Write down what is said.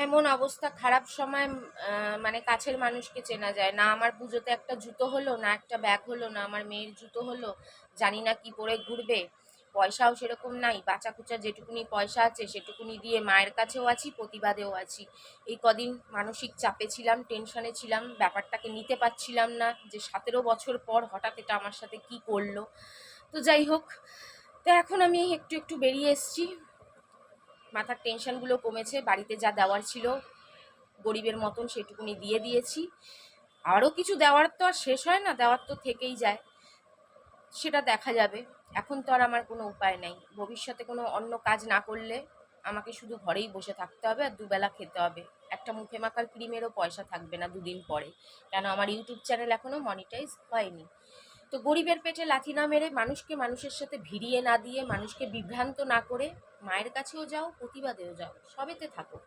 এমন অবস্থা, খারাপ সময় মানে কাছের মানুষকে চেনা যায় না। আমার পুজোতে একটা জুতো হলো না, একটা ব্যাগ হলো না, আমার মেয়ের জুতো হলো, জানি না কি পরে ঘুরবে। পয়সাও সেরকম নাই, বাঁচা কুচা যেটুকুনি পয়সা আছে সেটুকুনি দিয়ে মায়ের কাছেও আছি, প্রতিবাদেও আছি। এই কদিন মানসিক চাপে ছিলাম, টেনশনে ছিলাম, ব্যাপারটাকে নিতে পারছিলাম না যে 17 বছর পর হঠাৎ এটা আমার সাথে কি করলো। তো যাই হোক, তো এখন আমি একটু একটু বেরিয়ে এসেছি, মাথার টেনশনগুলো কমেছে, বাড়িতে যা দেওয়ার ছিল গরিবের মতন সেটুকুনি দিয়ে দিয়েছি। আরও কিছু দেওয়ার তো আর শেষ হয় না, দেওয়ার তো থেকেই যায়, সেটা দেখা যাবে। এখন তো আর আমার কোনো উপায় নেই, ভবিষ্যতে কোনো অন্য কাজ না করলে আমাকে শুধু ঘরেই বসে থাকতে হবে আর দুবেলা খেতে হবে। একটা মুখে মাখার ক্রিমেরও পয়সা থাকবে না দুদিন পরে, কেন আমার ইউটিউব চ্যানেল এখনও মনিটাইজ হয়নি। তো গরিবের পেটে লাথি না মেরে, মানুষকে মানুষের সাথে ভিড়িয়ে না দিয়ে, মানুষকে বিভ্রান্ত না করে মায়ের কাছেও যাও, প্রতিবাদেও যাও, সবেতে থাকো।